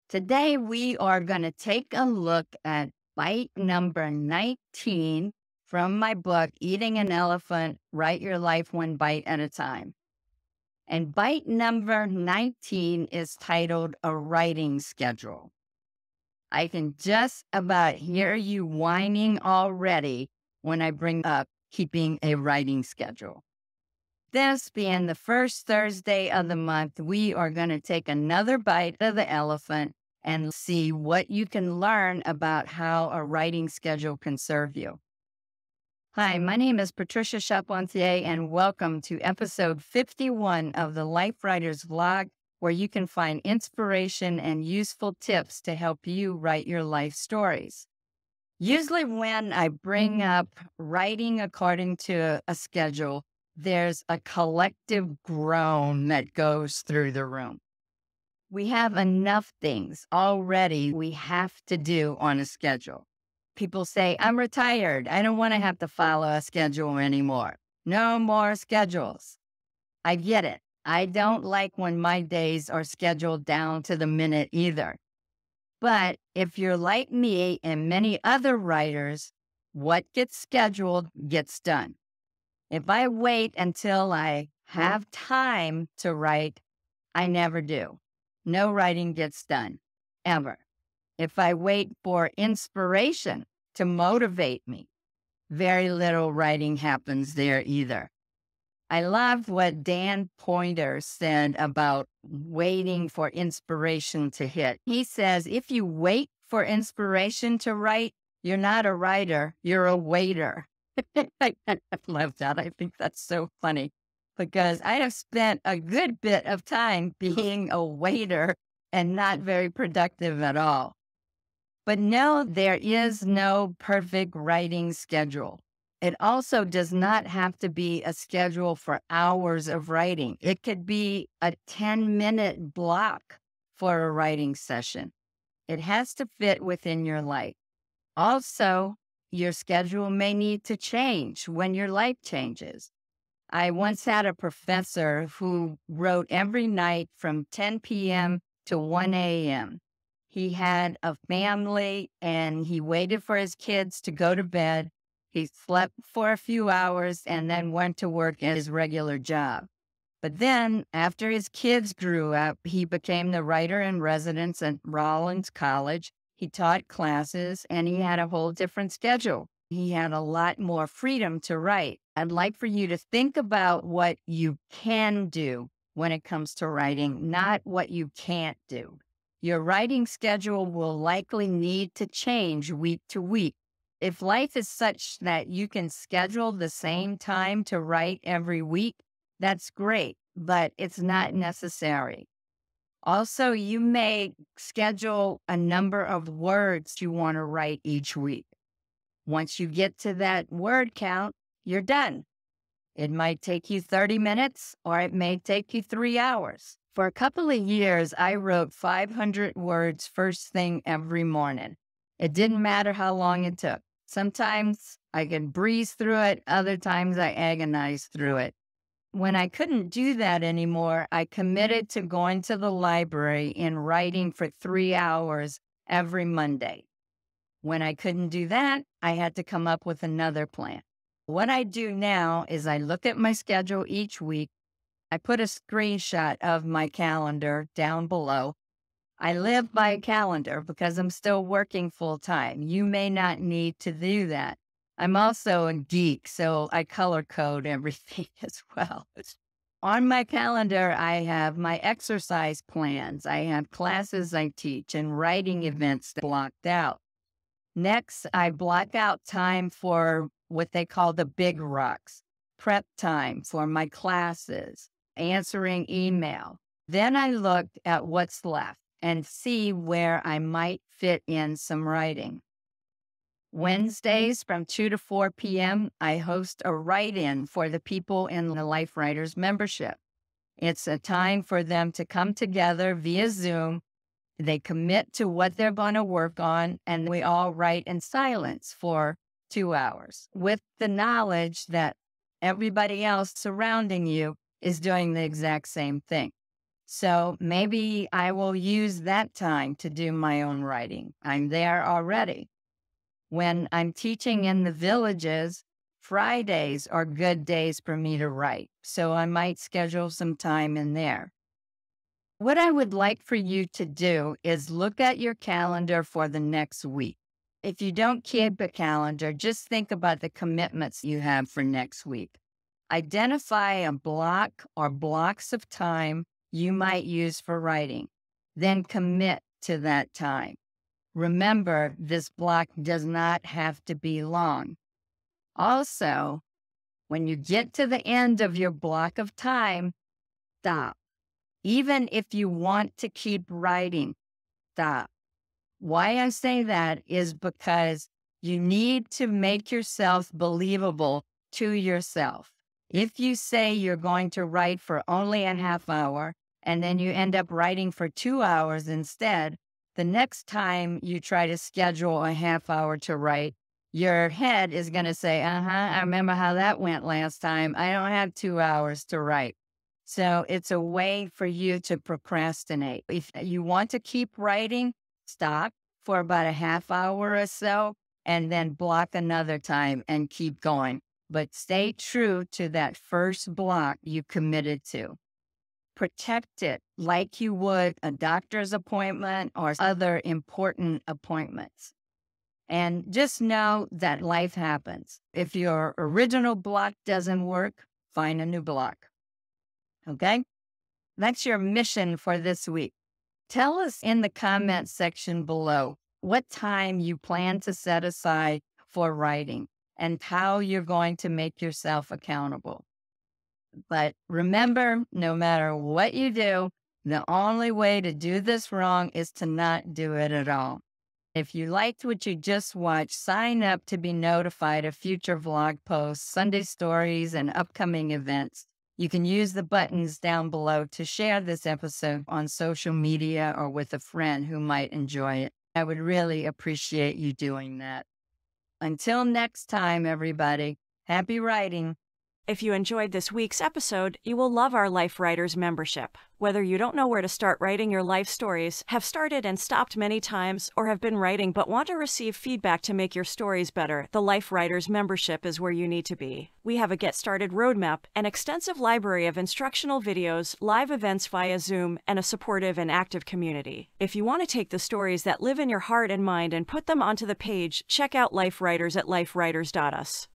Today, we are going to take a look at bite number 19 from my book, Eating an Elephant, Write Your Life One Bite at a Time. And bite number 19 is titled A Writing Schedule. I can just about hear you whining already when I bring up keeping a writing schedule. This being the first Thursday of the month, we are going to take another bite of the elephant and see what you can learn about how a writing schedule can serve you. Hi, my name is Patricia Charpentier, and welcome to episode 51 of the Life Writers Vlog, where you can find inspiration and useful tips to help you write your life stories. Usually when I bring up writing according to a schedule, there's a collective groan that goes through the room. We have enough things already we have to do on a schedule. People say, I'm retired. I don't want to have to follow a schedule anymore. No more schedules. I get it. I don't like when my days are scheduled down to the minute either. But if you're like me and many other writers, what gets scheduled gets done. If I wait until I have time to write, I never do. No writing gets done, ever. If I wait for inspiration to motivate me, very little writing happens there either. I loved what Dan Poynter said about waiting for inspiration to hit. He says, if you wait for inspiration to write, you're not a writer, you're a waiter. I love that. I think that's so funny because I have spent a good bit of time being a waiter and not very productive at all. But no, there is no perfect writing schedule. It also does not have to be a schedule for hours of writing. It could be a 10-minute block for a writing session. It has to fit within your life. Also, your schedule may need to change when your life changes. I once had a professor who wrote every night from 10 p.m. to 1 a.m. He had a family and he waited for his kids to go to bed. He slept for a few hours and then went to work at his regular job. But then, after his kids grew up, he became the writer in residence at Rollins College. He taught classes and he had a whole different schedule. He had a lot more freedom to write. I'd like for you to think about what you can do when it comes to writing, not what you can't do. Your writing schedule will likely need to change week to week. If life is such that you can schedule the same time to write every week, that's great, but it's not necessary. Also, you may schedule a number of words you want to write each week. Once you get to that word count, you're done. It might take you 30 minutes or it may take you 3 hours. For a couple of years, I wrote 500 words first thing every morning. It didn't matter how long it took. Sometimes I could breeze through it. Other times I agonized through it. When I couldn't do that anymore, I committed to going to the library and writing for 3 hours every Monday. When I couldn't do that, I had to come up with another plan. What I do now is I look at my schedule each week. I put a screenshot of my calendar down below. I live by a calendar because I'm still working full time. You may not need to do that. I'm also a geek, so I color code everything as well. On my calendar, I have my exercise plans. I have classes I teach and writing events blocked out. Next, I block out time for what they call the big rocks, prep time for my classes, answering email. Then I looked at what's left and see where I might fit in some writing. Wednesdays from 2 to 4 p.m., I host a write-in for the people in the Life Writers membership. It's a time for them to come together via Zoom. They commit to what they're going to work on, and we all write in silence for 2 hours with the knowledge that everybody else surrounding you is doing the exact same thing. So maybe I will use that time to do my own writing. I'm there already. When I'm teaching in the villages, Fridays are good days for me to write. So I might schedule some time in there. What I would like for you to do is look at your calendar for the next week. If you don't keep a calendar, just think about the commitments you have for next week. Identify a block or blocks of time you might use for writing. Then commit to that time. Remember, this block does not have to be long. Also, when you get to the end of your block of time, stop. Even if you want to keep writing, stop. Why I say that is because you need to make yourself believable to yourself. If you say you're going to write for only a half hour and then you end up writing for 2 hours instead, the next time you try to schedule a half hour to write, your head is going to say, I remember how that went last time. I don't have 2 hours to write. So it's a way for you to procrastinate. If you want to keep writing, stop for about a half hour or so, and then block another time and keep going. But stay true to that first block you committed to. Protect it like you would a doctor's appointment or other important appointments. And just know that life happens. If your original block doesn't work, find a new block. Okay? That's your mission for this week. Tell us in the comments section below what time you plan to set aside for writing and how you're going to make yourself accountable. But remember, no matter what you do, the only way to do this wrong is to not do it at all. If you liked what you just watched, sign up to be notified of future vlog posts, Sunday stories, and upcoming events. You can use the buttons down below to share this episode on social media or with a friend who might enjoy it. I would really appreciate you doing that. Until next time, everybody, happy writing. If you enjoyed this week's episode, you will love our Life Writers membership. Whether you don't know where to start writing your life stories, have started and stopped many times, or have been writing but want to receive feedback to make your stories better, the Life Writers membership is where you need to be. We have a Get Started roadmap, an extensive library of instructional videos, live events via Zoom, and a supportive and active community. If you want to take the stories that live in your heart and mind and put them onto the page, check out Life Writers at lifewriters.us.